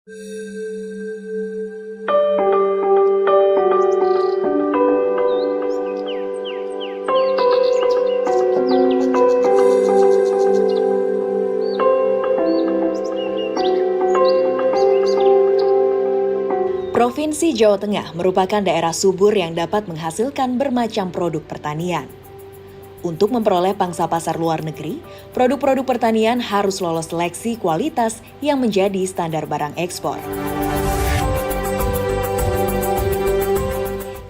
Provinsi Jawa Tengah merupakan daerah subur yang dapat menghasilkan bermacam produk pertanian. Untuk memperoleh pangsa pasar luar negeri, produk-produk pertanian harus lolos seleksi kualitas yang menjadi standar barang ekspor.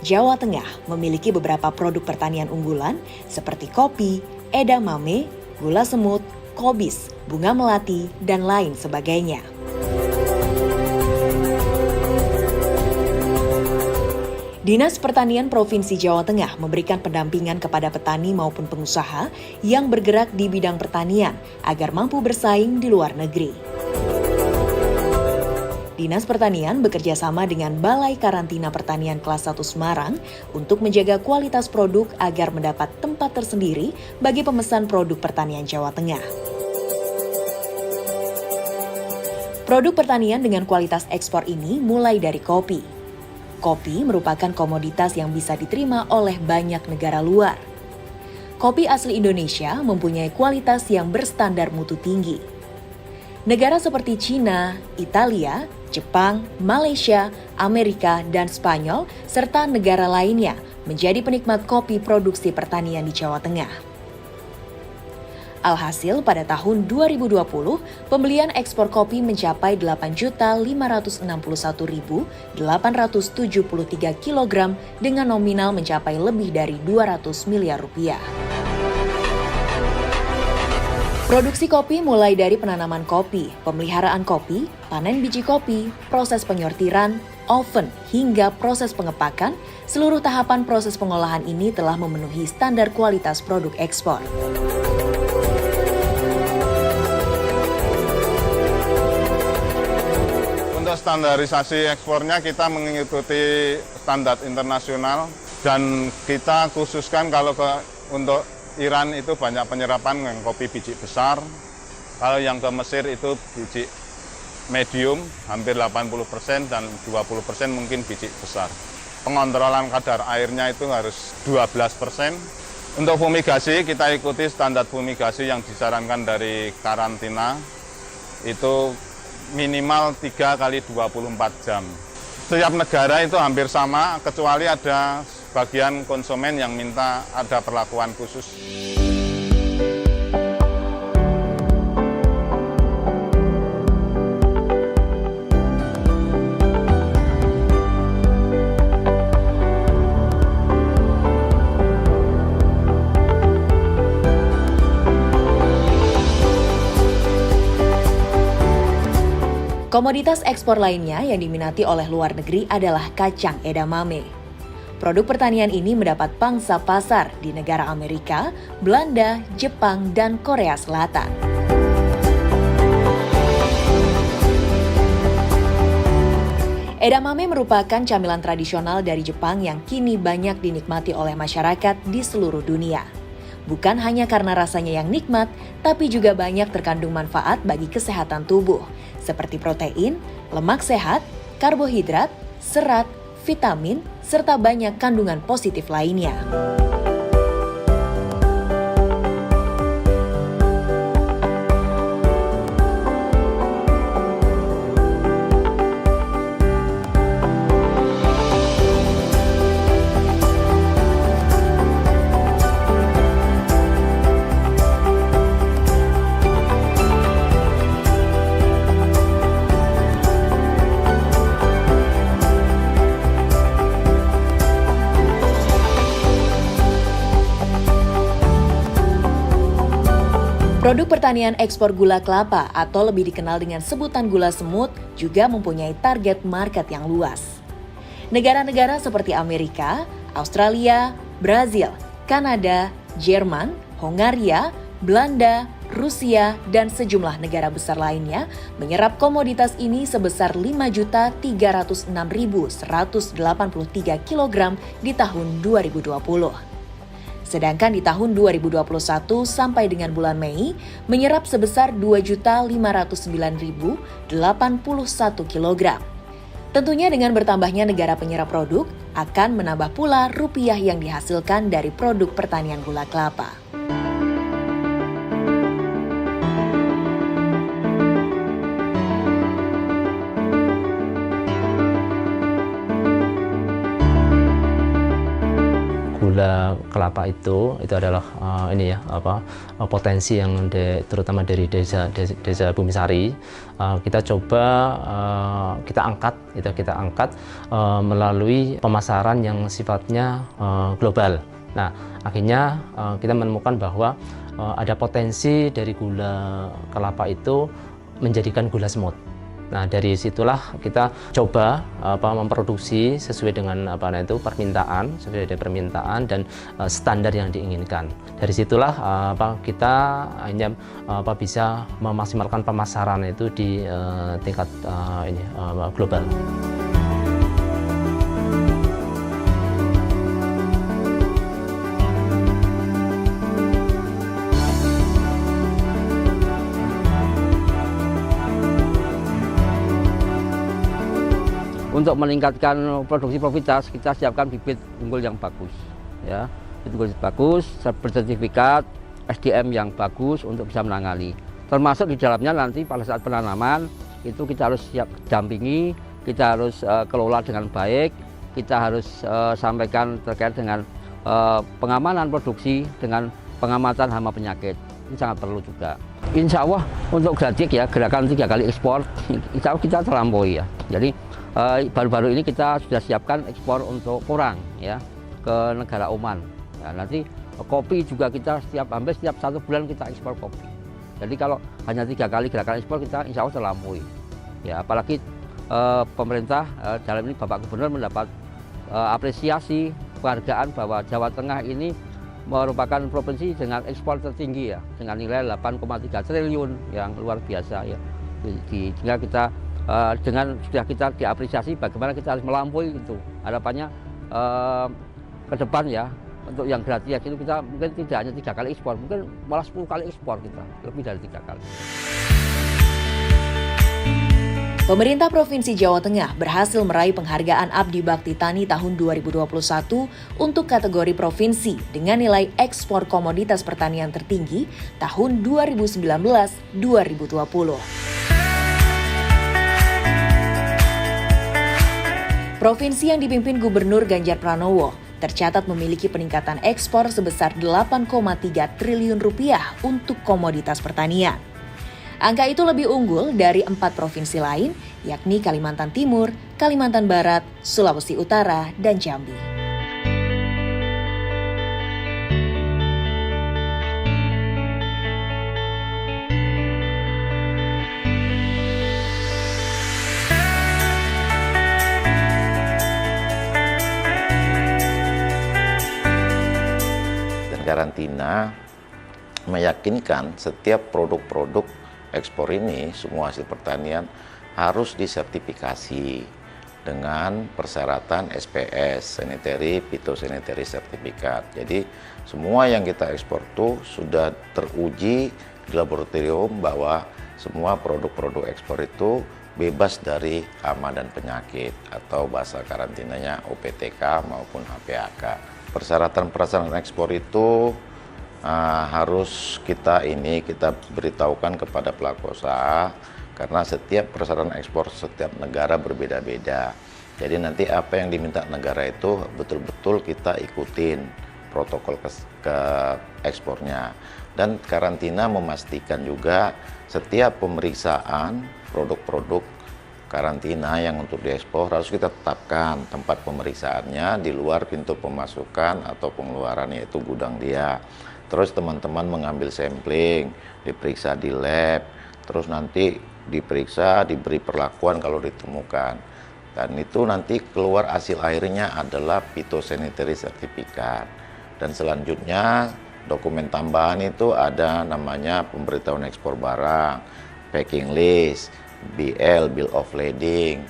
Jawa Tengah memiliki beberapa produk pertanian unggulan seperti kopi, edamame, gula semut, kobis, bunga melati, dan lain sebagainya. Dinas Pertanian Provinsi Jawa Tengah memberikan pendampingan kepada petani maupun pengusaha yang bergerak di bidang pertanian agar mampu bersaing di luar negeri. Dinas Pertanian bekerja sama dengan Balai Karantina Pertanian Kelas 1 Semarang untuk menjaga kualitas produk agar mendapat tempat tersendiri bagi pemesan produk pertanian Jawa Tengah. Produk pertanian dengan kualitas ekspor ini mulai dari kopi. Kopi merupakan komoditas yang bisa diterima oleh banyak negara luar. Kopi asli Indonesia mempunyai kualitas yang berstandar mutu tinggi. Negara seperti Cina, Italia, Jepang, Malaysia, Amerika, dan Spanyol, serta negara lainnya menjadi penikmat kopi produksi pertanian di Jawa Tengah. Alhasil, pada tahun 2020, pembelian ekspor kopi mencapai 8.561.873 kg dengan nominal mencapai lebih dari 200 miliar rupiah. Produksi kopi mulai dari penanaman kopi, pemeliharaan kopi, panen biji kopi, proses penyortiran, oven, hingga proses pengepakan, seluruh tahapan proses pengolahan ini telah memenuhi standar kualitas produk ekspor. Untuk standarisasi ekspornya kita mengikuti standar internasional dan kita khususkan kalau untuk Iran itu banyak penyerapan yang kopi biji besar. Kalau yang ke Mesir itu biji medium hampir 80% dan 20% mungkin biji besar. Pengontrolan kadar airnya itu harus 12%. Untuk fumigasi kita ikuti standar fumigasi yang disarankan dari karantina itu minimal 3 kali 24 jam. Setiap negara itu hampir sama, kecuali ada bagian konsumen yang minta ada perlakuan khusus. Komoditas ekspor lainnya yang diminati oleh luar negeri adalah kacang edamame. Produk pertanian ini mendapat pangsa pasar di negara Amerika, Belanda, Jepang, dan Korea Selatan. Edamame merupakan camilan tradisional dari Jepang yang kini banyak dinikmati oleh masyarakat di seluruh dunia. Bukan hanya karena rasanya yang nikmat, tapi juga banyak terkandung manfaat bagi kesehatan tubuh, seperti protein, lemak sehat, karbohidrat, serat, vitamin, serta banyak kandungan positif lainnya. Produk pertanian ekspor gula kelapa atau lebih dikenal dengan sebutan gula semut juga mempunyai target market yang luas. Negara-negara seperti Amerika, Australia, Brazil, Kanada, Jerman, Hongaria, Belanda, Rusia, dan sejumlah negara besar lainnya menyerap komoditas ini sebesar 5.306.183 kg di tahun 2020. Sedangkan di tahun 2021 sampai dengan bulan Mei menyerap sebesar 2.509.081 kg. Tentunya dengan bertambahnya negara penyerap produk, akan menambah pula rupiah yang dihasilkan dari produk pertanian gula kelapa. Gula kelapa itu adalah potensi yang terutama dari desa Bumisari. Kita coba kita angkat melalui pemasaran yang sifatnya global. Nah, akhirnya kita menemukan bahwa ada potensi dari gula kelapa itu menjadikan gula semut. Nah, dari situlah kita coba memproduksi sesuai dengan permintaan, sesuai dengan permintaan dan standar yang diinginkan. Dari situlah kita hanya bisa memaksimalkan pemasaran itu di tingkat global. Untuk meningkatkan produksi profititas, kita siapkan bibit unggul yang bagus, ya, bibit bagus, bersertifikat, SDM yang bagus untuk bisa menangani. Termasuk di dalamnya nanti pada saat penanaman itu kita harus siap dampingi, kita harus kelola dengan baik, kita harus sampaikan terkait dengan pengamanan produksi dengan pengamatan hama penyakit. Ini sangat perlu juga. Insya Allah untuk gradik ya, gerakan 3 kali ekspor, insya Allah kita terlampaui ya. Jadi baru-baru ini kita sudah siapkan ekspor untuk porang ya ke negara Oman. Ya, nanti kopi juga kita hampir setiap 1 bulan kita ekspor kopi. Jadi kalau hanya 3 kali gerakan ekspor kita insya Allah terlampaui. Ya, apalagi pemerintah dalam ini Bapak Gubernur mendapat apresiasi penghargaan bahwa Jawa Tengah ini merupakan provinsi dengan ekspor tertinggi ya, dengan nilai 8,3 triliun yang luar biasa ya. Sehingga kita dengan sudah kita diapresiasi, bagaimana kita harus melampaui itu. Harapannya ke depan ya, untuk yang gratis itu kita mungkin tidak hanya 3 kali ekspor, mungkin malah 10 kali ekspor kita, lebih dari 3 kali. Pemerintah Provinsi Jawa Tengah berhasil meraih penghargaan Abdi Bakti Tani tahun 2021 untuk kategori provinsi dengan nilai ekspor komoditas pertanian tertinggi tahun 2019-2020. Provinsi yang dipimpin Gubernur Ganjar Pranowo tercatat memiliki peningkatan ekspor sebesar 8,3 triliun rupiah untuk komoditas pertanian. Angka itu lebih unggul dari 4 provinsi lain, yakni Kalimantan Timur, Kalimantan Barat, Sulawesi Utara, dan Jambi. Dan karantina meyakinkan setiap produk-produk ekspor ini, semua hasil pertanian harus disertifikasi dengan persyaratan SPS, Sanitary Phytosanitary Certificate. Jadi semua yang kita ekspor itu sudah teruji di laboratorium bahwa semua produk-produk ekspor itu bebas dari hama dan penyakit atau bahasa karantinanya OPTK maupun HPAK. Persyaratan-persyaratan ekspor itu harus kita beritahukan kepada pelaku usaha karena setiap persyaratan ekspor setiap negara berbeda-beda. Jadi nanti apa yang diminta negara itu betul-betul kita ikutin protokol ke ekspornya. Dan karantina memastikan juga setiap pemeriksaan produk-produk karantina yang untuk diekspor harus kita tetapkan tempat pemeriksaannya di luar pintu pemasukan atau pengeluaran, yaitu gudang dia. Terus teman-teman mengambil sampling, diperiksa di lab, terus nanti diperiksa, diberi perlakuan kalau ditemukan. Dan itu nanti keluar hasil akhirnya adalah Phytosanitary Certificate. Dan selanjutnya dokumen tambahan itu ada namanya pemberitahuan ekspor barang, packing list, BL, Bill of Lading.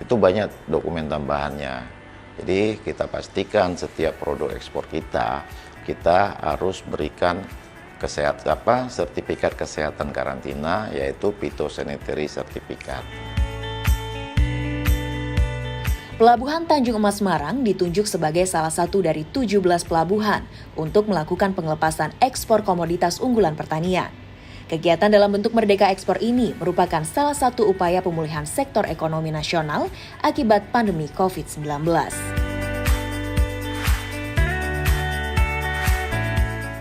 Itu banyak dokumen tambahannya. Jadi kita pastikan setiap produk ekspor kita kita harus berikan sertifikat kesehatan karantina, yaitu phytosanitary certificate. Pelabuhan Tanjung Emas Semarang ditunjuk sebagai salah satu dari 17 pelabuhan untuk melakukan pengelepasan ekspor komoditas unggulan pertanian. Kegiatan dalam bentuk Merdeka Ekspor ini merupakan salah satu upaya pemulihan sektor ekonomi nasional akibat pandemi COVID-19.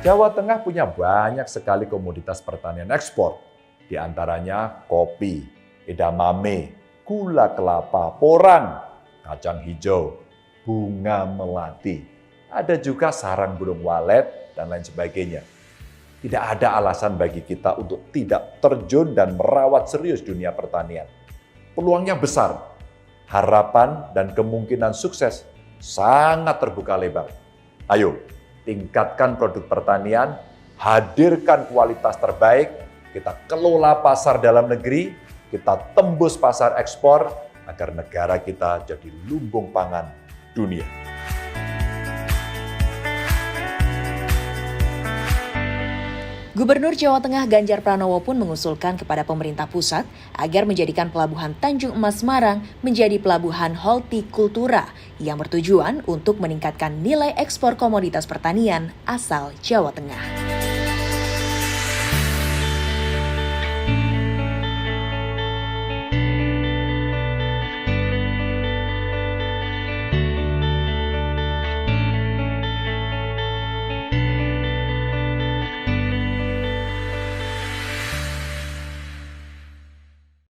Jawa Tengah punya banyak sekali komoditas pertanian ekspor, di antaranya kopi, edamame, gula kelapa, porang, kacang hijau, bunga melati. Ada juga sarang burung walet dan lain sebagainya. Tidak ada alasan bagi kita untuk tidak terjun dan merawat serius dunia pertanian. Peluangnya besar, harapan dan kemungkinan sukses sangat terbuka lebar. Ayo, tingkatkan produk pertanian, hadirkan kualitas terbaik, kita kelola pasar dalam negeri, kita tembus pasar ekspor, agar negara kita jadi lumbung pangan dunia. Gubernur Jawa Tengah Ganjar Pranowo pun mengusulkan kepada pemerintah pusat agar menjadikan Pelabuhan Tanjung Emas Semarang menjadi pelabuhan hortikultura yang bertujuan untuk meningkatkan nilai ekspor komoditas pertanian asal Jawa Tengah.